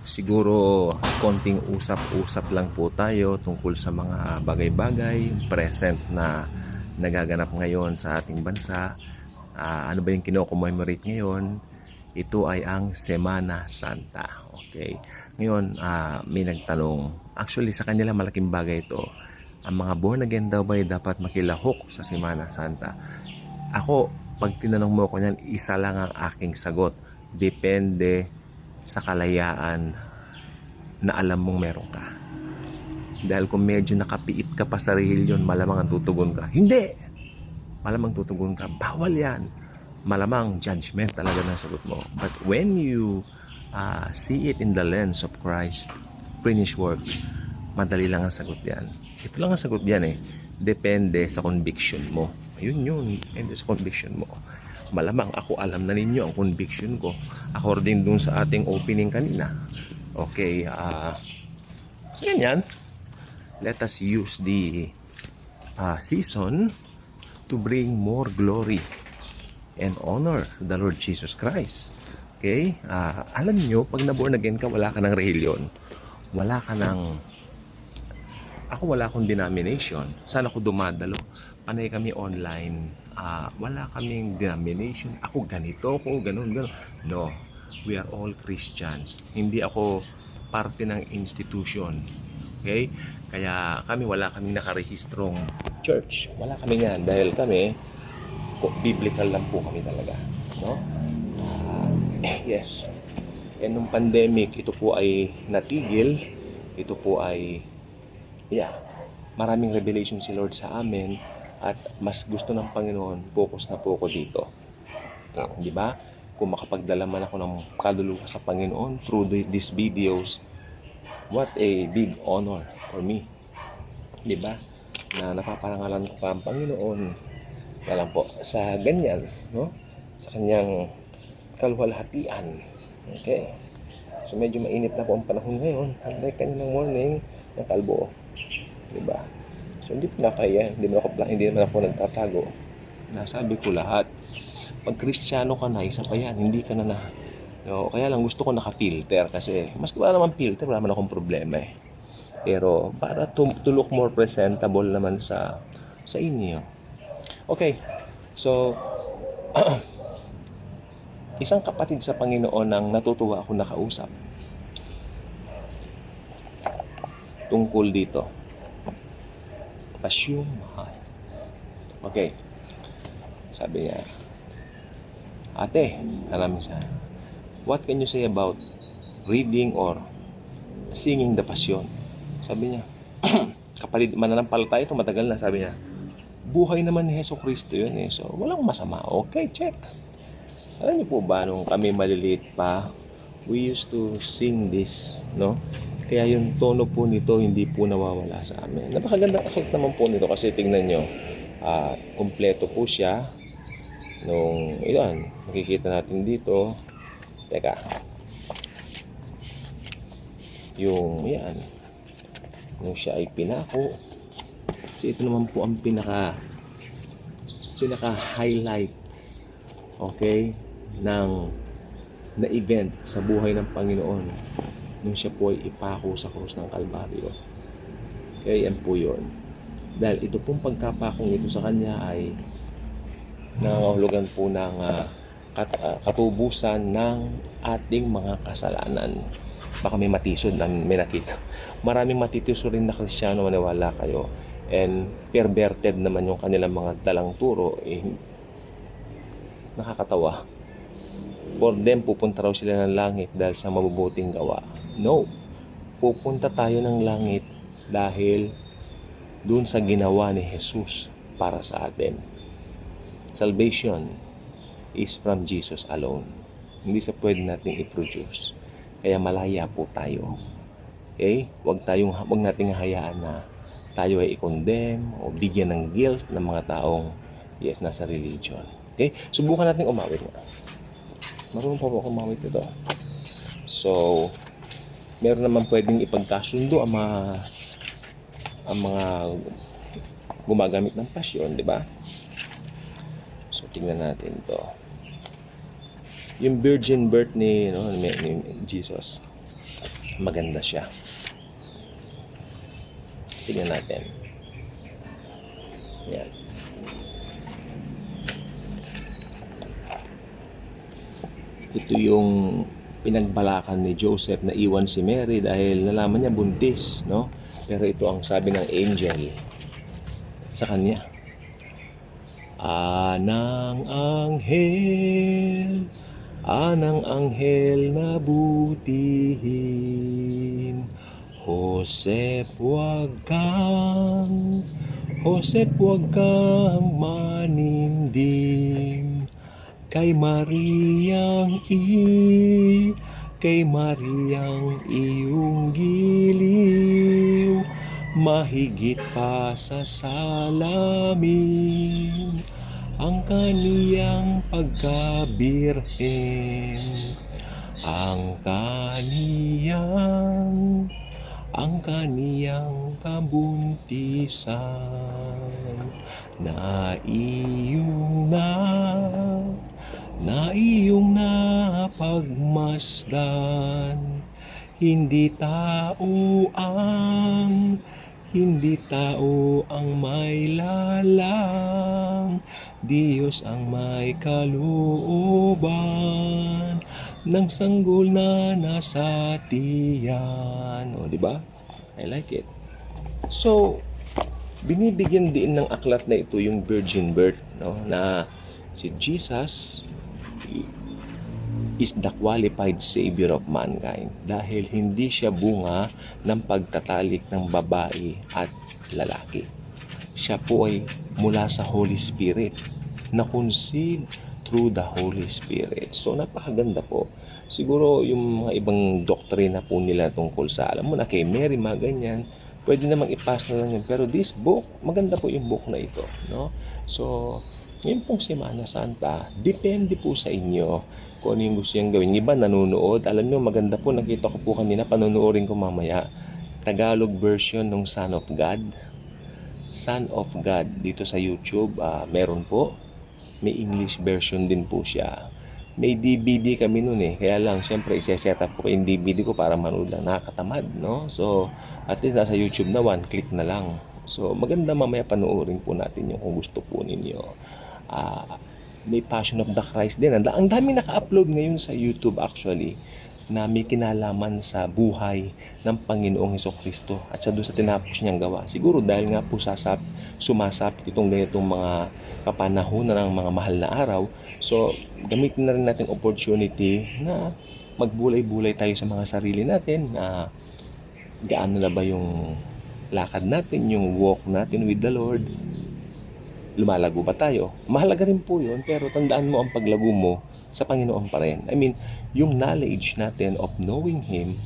Siguro konting usap-usap lang po tayo tungkol sa mga bagay-bagay present na nagaganap ngayon sa ating bansa. Ano ba yung kino-commemorate ngayon? Ito ay ang Semana Santa. Okay. Ngayon, may nagtanong. Actually, sa kanila malaking bagay ito. Ang mga born again daw ba dapat makilahok sa Semana Santa? Ako, pag tinanong mo ko niyan, isa lang ang aking sagot. Depende sa kalayaan na alam mong meron ka. Dahil kung medyo nakapiit ka pa sa reliyon, malamang ang tutugon ka. Hindi! Malamang tutugon ka. Bawal yan. Malamang judgment talaga ng sagot mo. But when you see it in the lens of Christ, finished work, madali lang ang sagot yan. Ito lang ang sagot yan eh. Depende sa conviction mo. Yun. Depende sa conviction mo. Malamang ako alam na ninyo ang conviction ko according dun sa ating opening kanina. Okay, so ganyan. Let us use the season to bring more glory and honor to the Lord Jesus Christ. Okay? Alam nyo, pag na-born again ka, wala ka ng reliyon. Wala ka ng... Ako wala akong denomination. Saan ako dumadalo? Panay kami online. Wala kaming denomination. Ako ganito, ako ganun. No. We are all Christians. Hindi ako parte ng institution. Okay? Kaya wala kaming nakarehistrong church. Wala kami yan dahil kami biblical lang po kami talaga. No? Yes. And nung pandemic, ito po ay natigil. Ito po ay maraming revelation si Lord sa amin at mas gusto ng Panginoon focus na po ako dito. Di ba? Kung makapagdala man ako ng kaluluwa sa Panginoon through these videos, what a big honor for me. Di ba? Na napaparangalan ko pa ang Panginoon. Alam po, sa ganyan, no? Sa kanyang kaluwalhatian. Okay. So medyo mainit na po ang panahon ngayon. Unlike kaninang morning, ng kalbo. Diba? So hindi ko na kaya, hindi naman ako nagtatago. Nasabi ko lahat. Pag Kristiyano ka na, isa pa yan, hindi ka na no, kaya lang gusto ko naka-filter kasi mas wala naman filter, wala naman akong problema eh. Pero para to look more presentable naman sa inyo. Okay. So isang kapatid sa Panginoon ang natutuwa ako nakausap tungkol dito. Pasyong mahal. Okay. Sabi niya, ate, alam siya, what can you say about reading or singing the Passion? Sabi niya, kapatid, mananampalataya ito, matagal na. Sabi niya, buhay naman ni Hesus Kristo yun eh. So, walang masama. Okay, check. Alam niyo po ba, nung kami maliliit pa, we used to sing this, no? Kaya yung tono po nito hindi po nawawala sa amin. Napakaganda akit naman po nito kasi tingnan nyo, kompleto po siya. Nung, makikita natin dito. Teka. Nung siya ay pinako. So ito naman po ang pinaka-highlight, okay, na event sa buhay ng Panginoon nung siya po ay ipako sa krus ng Kalbaryo. Okay, yan po yun. Dahil ito pong pagkapakong ito sa kanya ay nangangahulugan po ng katubusan ng ating mga kasalanan. Baka may matisod na may nakita. Maraming matitisod rin na Kristiyano, maniwala kayo. And perverted naman yung kanilang mga dalang turo. Nakakatawa. For them, pupunta raw sila ng langit dahil sa mabubuting gawa. No. Pupunta tayo ng langit dahil dun sa ginawa ni Jesus para sa atin. Salvation is from Jesus alone. Hindi sa pwede nating i-produce. Kaya malaya po tayo. Okay? Huwag nating hayaan na tayo ay i-condemn o bigyan ng guilt ng mga taong nasa religion. Okay? Subukan natin umawit na. Marunong pa po ako umawit ito. So, meron naman pwedeng ipagkasundo ang mga gumagamit ng pasyon, di ba? So, tingnan natin ito. Yung virgin birth ni Jesus. maganda siya. Tingnan natin. Yan. Ito yung pinagbalakan ni Joseph na iwan si Mary dahil nalaman niya buntis, no? Pero ito ang sabi ng angel sa kanya. Anang anghel na butihin, Joseph, huwag kang manimdim kay Mariang iyong giliw, mahigit pa sa salamin ang kaniyang pagkabirhen, ang kaniyang kabuntisan na iyong napagmasdan. Hindi tao ang may lalang, Diyos ang may kalooban ng sanggol na nasa tiyan. O, di ba? I like it. So, binibigyan din ng aklat na ito yung virgin birth, no? Na si Jesus is the qualified savior of mankind dahil hindi siya bunga ng pagtatalik ng babae at lalaki. Siya po ay mula sa Holy Spirit, na conceived through the Holy Spirit. So napakaganda po. Siguro yung mga ibang doktrina po nila tungkol sa, alam mo na, kay Mary, mga ganyan, pwede namang i-pass na lang yun. Pero this book, maganda po yung book na ito, no? So ngayon pong Semana Santa, depende po sa inyo kung ano yung gusto niyang gawin. Iba nanonood. Alam niyo, maganda po. Nakita ko po kanina, panonoodin ko mamaya. Tagalog version ng Son of God. Son of God dito sa YouTube. Meron po. May English version din po siya. May DVD kami nun eh. Kaya lang, syempre, isa-set up ko yung DVD ko para manood lang. Nakakatamad, no? So, at least nasa YouTube na, one click na lang. So, maganda mamaya panoorin po natin yung kung gusto po ninyo. May Passion of the Christ din. Ang dami naka-upload ngayon sa YouTube actually na may kinalaman sa buhay ng Panginoong Hesukristo at sa doon sa tinapos niyang gawa. Siguro dahil nga po sumasapit itong ganitong mga kapanahunan ng mga mahal na araw. So, gamitin na rin natin opportunity na magbulay-bulay tayo sa mga sarili natin, na gaano na ba yung lakad natin, yung walk natin with the Lord. Lumalago ba tayo? Mahalaga rin po yun, pero tandaan mo ang paglago mo sa Panginoon pa rin. I mean, yung knowledge natin of knowing Him,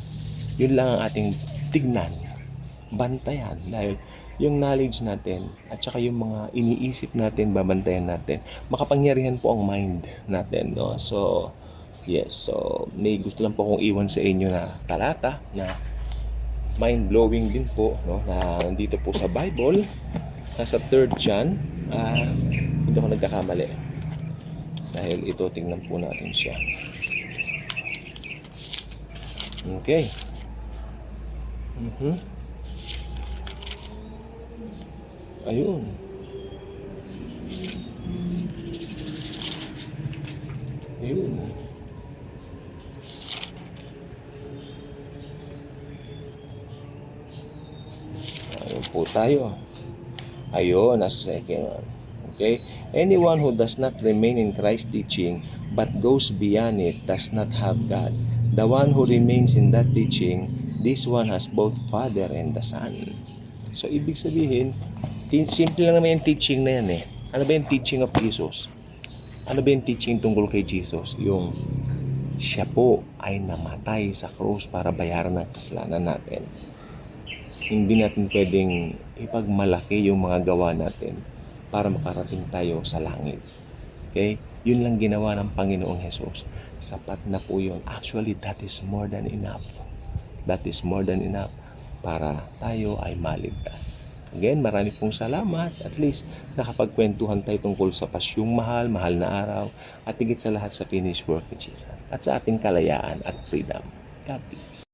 yun lang ang ating tignan, bantayan. Dahil yung knowledge natin at saka yung mga iniisip natin, babantayan natin. Makapangyarihan po ang mind natin, no? So, yes. So, may gusto lang po akong iwan sa inyo na talata na mind-blowing din po, no? Na nandito po sa Bible. Nasa 3 John, hindi ako nagkakamali. Dahil ito, tingnan po natin siya. Okay. Ayun. Ayun. Ayun po tayo. Ayun, nasa second one. Okay? Anyone who does not remain in Christ's teaching but goes beyond it does not have God. The one who remains in that teaching, this one has both Father and the Son. So, ibig sabihin, simple lang naman yung teaching na yan eh. Ano ba yung teaching of Jesus? Ano ba yung teaching tungkol kay Jesus? Yung siya po ay namatay sa krus para bayaran ng kasalanan natin. Hindi natin pwedeng ipagmalaki yung mga gawa natin para makarating tayo sa langit. Okay? Yun lang ginawa ng Panginoong Jesus. Sapat na po yun. Actually, that is more than enough. That is more than enough para tayo ay maligtas. Again, marami pong salamat. At least, nakapagkwentuhan tayo tungkol sa pasyong mahal na araw, at higit sa lahat sa finished work ni Jesus. At sa ating kalayaan at freedom. God bless.